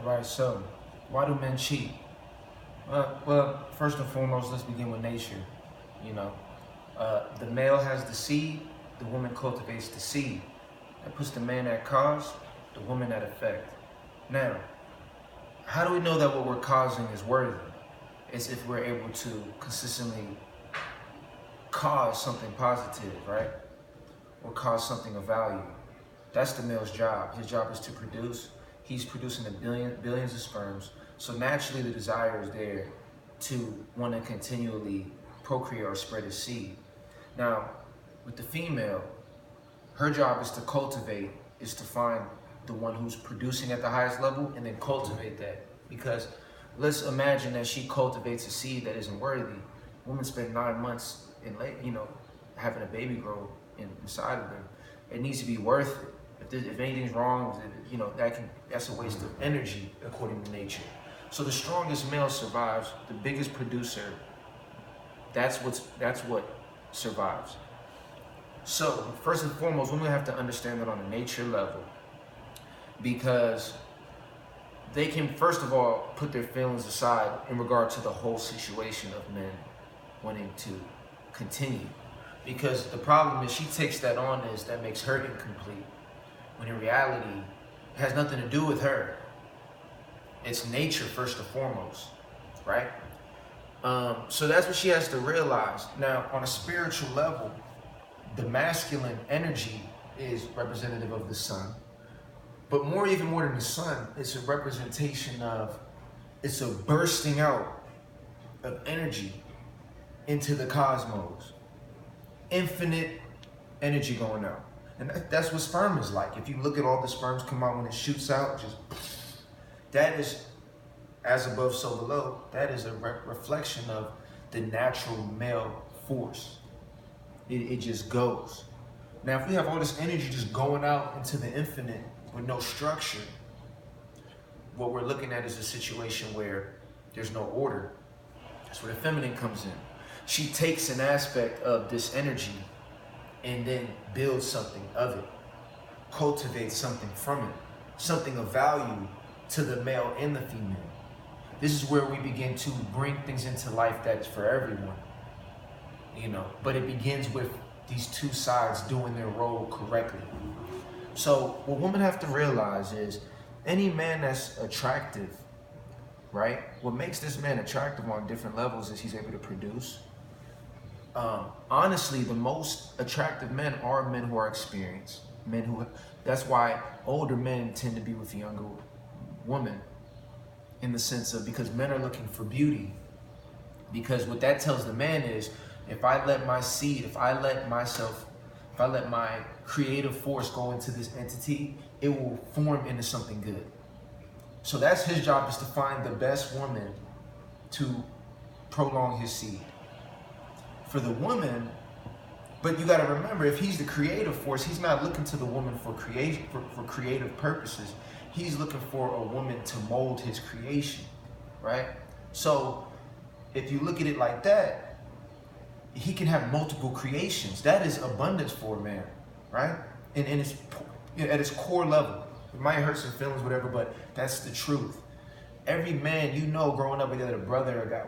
All right, so why do men cheat? Well, first and foremost, let's begin with nature. You know, the male has the seed, the woman cultivates the seed. That puts the man at cause, the woman at effect. Now, how do we know that what we're causing is worthy? It's if we're able to consistently cause something positive, right? Or cause something of value. That's the male's job. His job is to produce. He's producing billions of sperms. So naturally the desire is there to want to continually procreate or spread his seed. Now, with the female, her job is to cultivate, is to find the one who's producing at the highest level and then cultivate that. Because let's imagine that she cultivates a seed that isn't worthy. Women spend 9 months in having a baby grow inside of them. It needs to be worth it. If anything's wrong, that's a waste of energy according to nature. So the strongest male survives. The biggest producer, that's what survives. So first and foremost, women have to understand that on a nature level, because they can first of all put their feelings aside in regard to the whole situation of men wanting to continue. Because the problem is she takes that on as that makes her incomplete, when in reality it has nothing to do with her. It's nature first and foremost, right? So that's what she has to realize. Now, on a spiritual level, the masculine energy is representative of the sun. But even more than the sun, it's a representation of, it's a bursting out of energy into the cosmos. Infinite energy going out. And that's what sperm is like. If you look at all the sperms come out when it shoots out, that is, as above, so below, that is a reflection of the natural male force. It just goes. Now, if we have all this energy just going out into the infinite with no structure, what we're looking at is a situation where there's no order. That's where the feminine comes in. She takes an aspect of this energy and then builds something of it, cultivates something from it, something of value to the male and the female. This is where we begin to bring things into life that is for everyone, but it begins with these two sides doing their role correctly. So what women have to realize is any man that's attractive, right? What makes this man attractive on different levels is he's able to produce. Honestly, the most attractive men are men who are experienced. That's why older men tend to be with younger women, in the sense of, because men are looking for beauty. Because what that tells the man is, if I let my seed, if I let my creative force go into this entity, it will form into something good. So that's his job, is to find the best woman to prolong his seed. For the woman, but you got to remember, if he's the creative force, he's not looking to the woman for creative purposes. He's looking for a woman to mold his creation, right? So if you look at it like that, he can have multiple creations. That is abundance for a man, right? And it's, at its core level. It might hurt some feelings, whatever, but that's the truth. Every man, growing up with a brother or guy,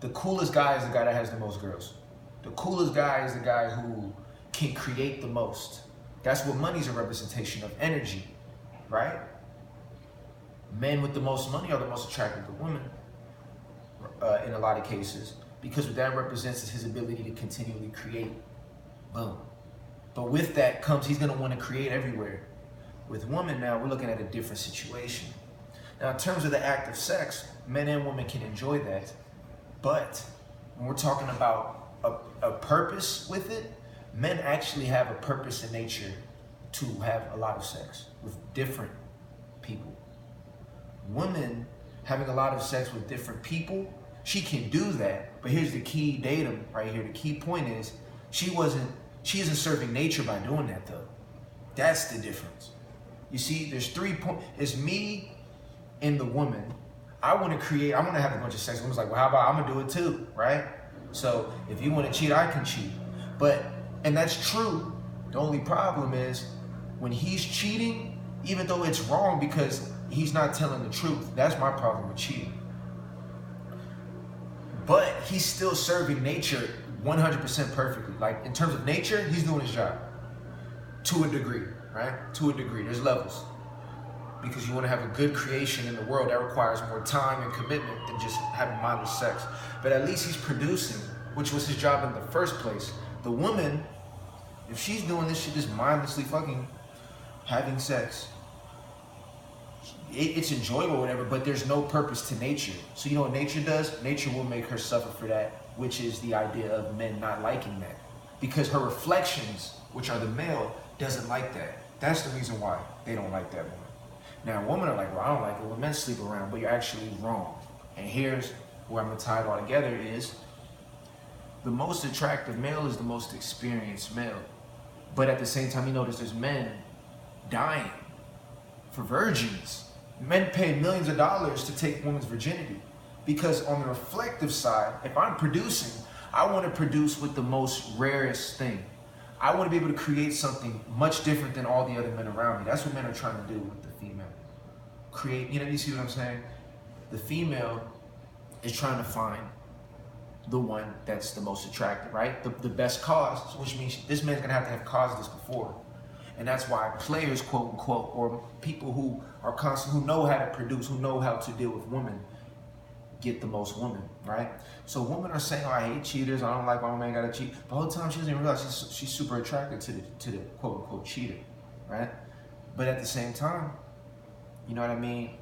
the coolest guy is the guy that has the most girls. The coolest guy is the guy who can create the most. That's what money's a representation of, energy, right? Men with the most money are the most attractive to women in a lot of cases, because what that represents is his ability to continually create. Boom. But with that comes, he's gonna wanna create everywhere. With women now, we're looking at a different situation. Now, in terms of the act of sex, men and women can enjoy that. But when we're talking about a purpose with it, men actually have a purpose in nature to have a lot of sex with different people. Women having a lot of sex with different people, she can do that, but here's the key datum right here. The key point is she isn't serving nature by doing that, though. That's the difference. You see, there's 3 points. It's me and the woman. I want to have a bunch of sex. Women's like, well, how about I'm gonna do it too, right? So if you want to cheat, I can cheat. And that's true. The only problem is when he's cheating, even though it's wrong, because he's not telling the truth. That's my problem with cheating. But he's still serving nature 100% perfectly. Like, in terms of nature, he's doing his job. To a degree, right? To a degree. There's levels. Because you want to have a good creation in the world, that requires more time and commitment than just having mindless sex. But at least he's producing, which was his job in the first place. The woman, if she's doing this shit, just mindlessly fucking having sex, it's enjoyable or whatever, but there's no purpose to nature. So you know what nature does? Nature will make her suffer for that, which is the idea of men not liking that. Because her reflections, which are the male, doesn't like that. That's the reason why they don't like that woman. Now, women are like, well, I don't like it when men sleep around, but you're actually wrong. And here's where I'm gonna tie it all together is, the most attractive male is the most experienced male. But at the same time, you notice there's men dying for virgins. Men pay millions of dollars to take women's virginity. Because on the reflective side, if I'm producing, I want to produce with the most rarest thing. I want to be able to create something much different than all the other men around me. That's what men are trying to do with the female. Create, you see what I'm saying? The female is trying to find the one that's the most attractive, right? The best cause, which means this man's gonna have to have caused this before. And that's why players, quote unquote, or people who are constant, who know how to produce, who know how to deal with women, get the most women, right? So women are saying, oh, I hate cheaters, I don't like why my man gotta cheat. The whole time she doesn't realize she's super attracted to the quote unquote cheater, right? But at the same time, you know what I mean?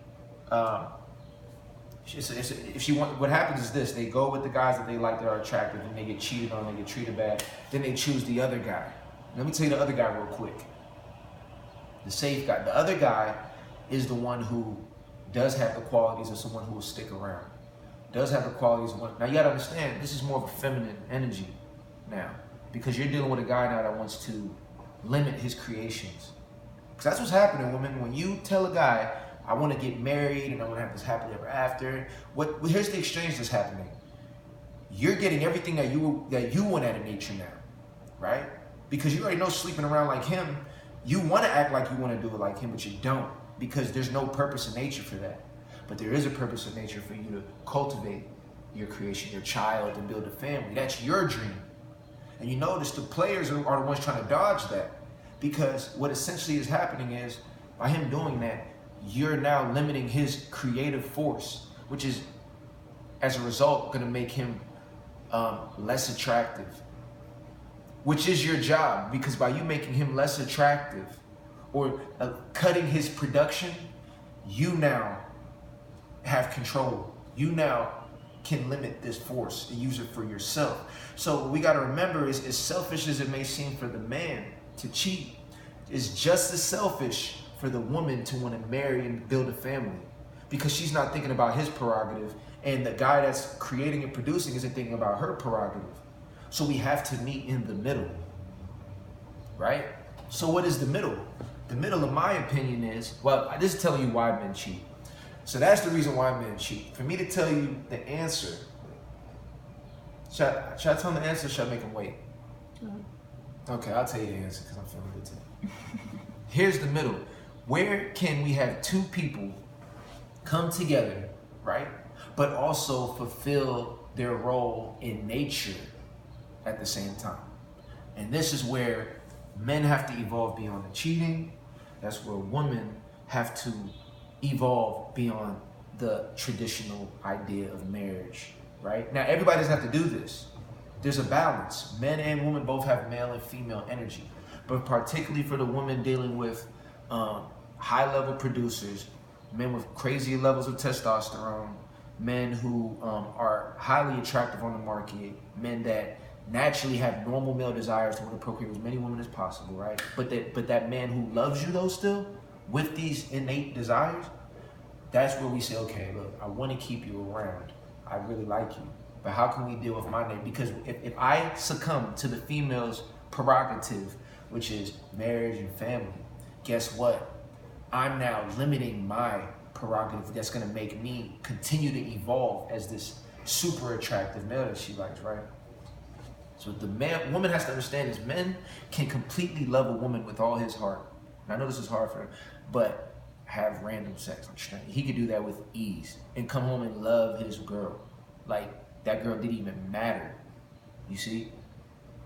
If she want, what happens is this: they go with the guys that they like that are attractive, and they get cheated on, they get treated bad. Then they choose the other guy. Let me tell you the other guy real quick. The safe guy. The other guy is the one who does have the qualities of someone who will stick around. Does have the qualities of one. Now you gotta understand, this is more of a feminine energy now, because you're dealing with a guy now that wants to limit his creations. Because that's what's happening, women. When you tell a guy, I want to get married and I want to have this happily ever after, here's the exchange that's happening. You're getting everything that you want out of nature now, right? Because you already know sleeping around like him, you want to act like you want to do it like him, but you don't, because there's no purpose in nature for that. But there is a purpose in nature for you to cultivate your creation, your child, and build a family. That's your dream. And you notice the players are the ones trying to dodge that, because what essentially is happening is, by him doing that, you're now limiting his creative force, which is, as a result, going to make him less attractive, which is your job, because by you making him less attractive or cutting his production, you now have control. You now can limit this force and use it for yourself. So what we got to remember is, as selfish as it may seem for the man to cheat, is just as selfish for the woman to want to marry and build a family, because she's not thinking about his prerogative, and the guy that's creating and producing isn't thinking about her prerogative. So we have to meet in the middle, right? So what is the middle? The middle, in my opinion, is, well, this is telling you why men cheat. So that's the reason why men cheat. For me to tell you the answer, should I tell them the answer, or should I make them wait? Okay, I'll tell you the answer because I'm feeling good too. Here's the middle. Where can we have two people come together, right? But also fulfill their role in nature at the same time. And this is where men have to evolve beyond the cheating. That's where women have to evolve beyond the traditional idea of marriage, right? Now, everybody doesn't have to do this. There's a balance. Men and women both have male and female energy. But particularly for the women dealing with high-level producers, men with crazy levels of testosterone, men who are highly attractive on the market, men that naturally have normal male desires to want to procreate with as many women as possible, right? But that man who loves you though still, with these innate desires, that's where we say, okay, look, I want to keep you around. I really like you. But how can we deal with my name? Because if I succumb to the female's prerogative, which is marriage and family, guess what? I'm now limiting my prerogative that's going to make me continue to evolve as this super attractive male that she likes, right? So the woman has to understand is men can completely love a woman with all his heart. And I know this is hard for him, but have random sex. He could do that with ease and come home and love his girl. Like, that girl didn't even matter. You see?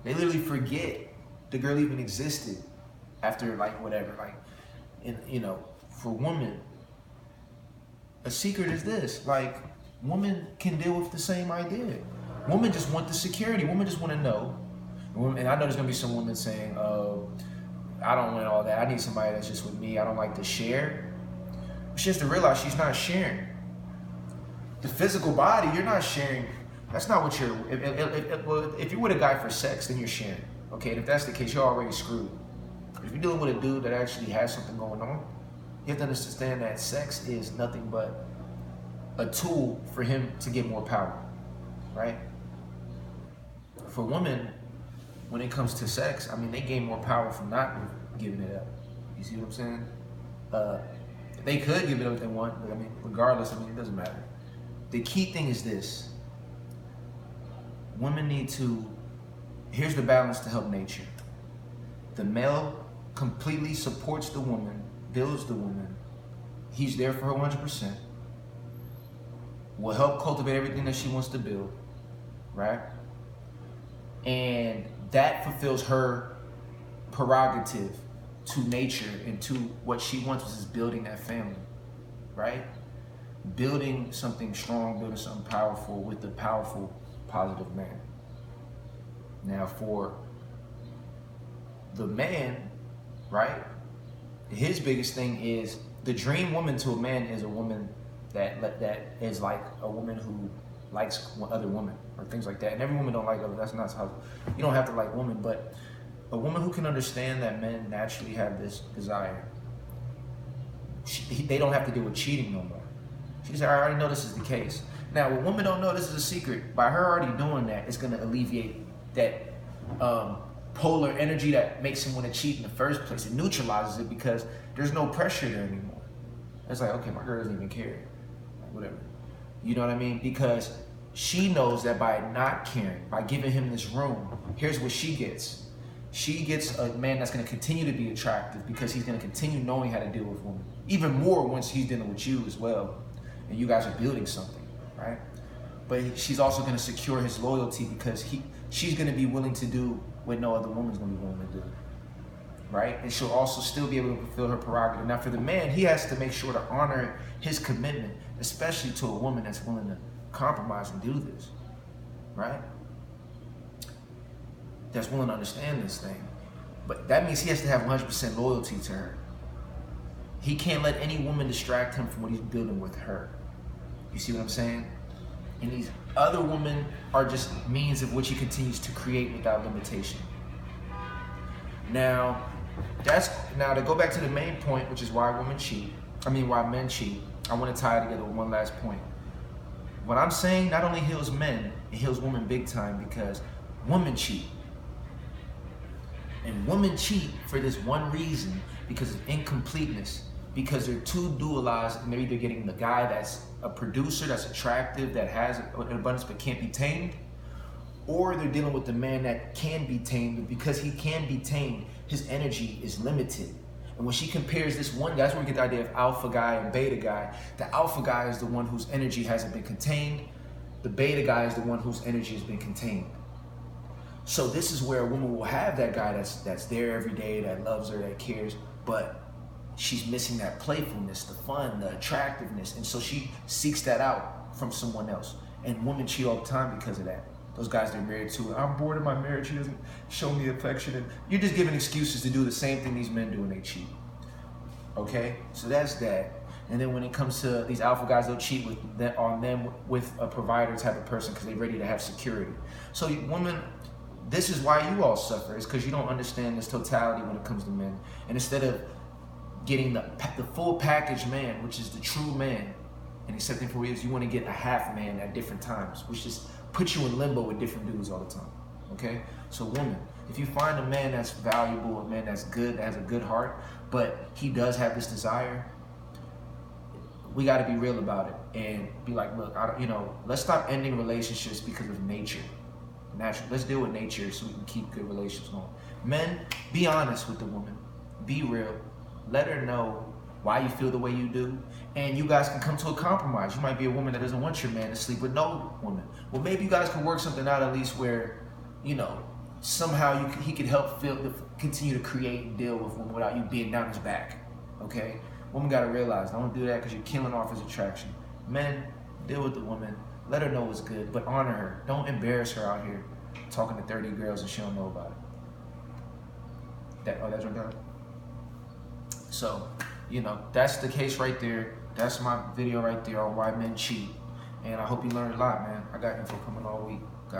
They literally forget the girl even existed after, like, whatever. Like, and, you know, for women, a secret is this. Like, women can deal with the same idea. Women just want the security. Women just want to know. And I know there's going to be some women saying, oh, I don't want all that. I need somebody that's just with me. I don't like to share. She has to realize she's not sharing. The physical body, you're not sharing. That's not what you're, if you're with a guy for sex, then you're sharing. Okay, and if that's the case, you're already screwed. If you're dealing with a dude that actually has something going on, you have to understand that sex is nothing but a tool for him to get more power, right? For women, when it comes to sex, I mean, they gain more power from not giving it up. You see what I'm saying? They could give it up if they want, but I mean, regardless, I mean, it doesn't matter. The key thing is this. Women need to, here's the balance to help nature. The male completely supports the woman, builds the woman. He's there for her 100%. Will help cultivate everything that she wants to build, right? And that fulfills her prerogative to nature and to what she wants, which is building that family, right? Building something strong, building something powerful with the powerful, positive man. Now for the man, right? His biggest thing is the dream woman to a man is a woman that is like a woman who likes other women or things like that. And every woman don't like other. That's not how. You don't have to like women, but a woman who can understand that men naturally have this desire. They don't have to deal with cheating no more. She said, I already know this is the case. Now, what women don't know, this is a secret. By her already doing that, it's going to alleviate that polar energy that makes him want to cheat in the first place. It neutralizes it because there's no pressure there anymore. It's like, okay, my girl doesn't even care. Like, whatever. You know what I mean? Because she knows that by not caring, by giving him this room, here's what she gets. She gets a man that's going to continue to be attractive because he's going to continue knowing how to deal with women. Even more once he's dealing with you as well. And you guys are building something, right? But she's also going to secure his loyalty because she's going to be willing to do what no other woman's going to be willing to do, right? And she'll also still be able to fulfill her prerogative. Now for the man, he has to make sure to honor his commitment, especially to a woman that's willing to compromise and do this, right? That's willing to understand this thing. But that means he has to have 100% loyalty to her. He can't let any woman distract him from what he's building with her. You see what I'm saying? And these other women are just means of which he continues to create without limitation. Now to go back to the main point, which is why men cheat, I want to tie it together with one last point. What I'm saying not only heals men, it heals women big time because women cheat. And women cheat for this one reason, because of incompleteness. Because they're too dualized, and they're either getting the guy that's a producer, that's attractive, that has an abundance but can't be tamed, or they're dealing with the man that can be tamed, but because he can be tamed, his energy is limited. And when she compares this one guy, that's where we get the idea of alpha guy and beta guy. The alpha guy is the one whose energy hasn't been contained. The beta guy is the one whose energy has been contained. So this is where a woman will have that guy that's there every day, that loves her, that cares, but she's missing that playfulness, the fun, the attractiveness. And so she seeks that out from someone else. And women cheat all the time because of that. Those guys they're married to, I'm bored of my marriage, he doesn't show me affection. And you're just giving excuses to do the same thing these men do when they cheat. Okay? So that's that. And then when it comes to these alpha guys, they'll cheat on them with a provider type of person because they're ready to have security. So women, this is why you all suffer, is because you don't understand this totality when it comes to men. And instead of getting the full package man, which is the true man, and accepting for you, you want to get a half man at different times, which just puts you in limbo with different dudes all the time. Okay? So women, if you find a man that's valuable, a man that's good, that has a good heart, but he does have this desire, we got to be real about it and be like, look, let's stop ending relationships because of nature. Natural. Let's deal with nature so we can keep good relations going. Men, be honest with the woman. Be real. Let her know why you feel the way you do, and you guys can come to a compromise. You might be a woman that doesn't want your man to sleep with no woman. Well, maybe you guys can work something out at least where, you know, somehow he can help continue to create and deal with women without you being down his back, okay? Woman gotta realize, don't do that because you're killing off his attraction. Men, deal with the woman, let her know what's good, but honor her. Don't embarrass her out here talking to 30 girls and she don't know about it. That's what done. So, you know, that's the case right there. That's my video right there on why men cheat. And I hope you learned a lot, man. I got info coming all week.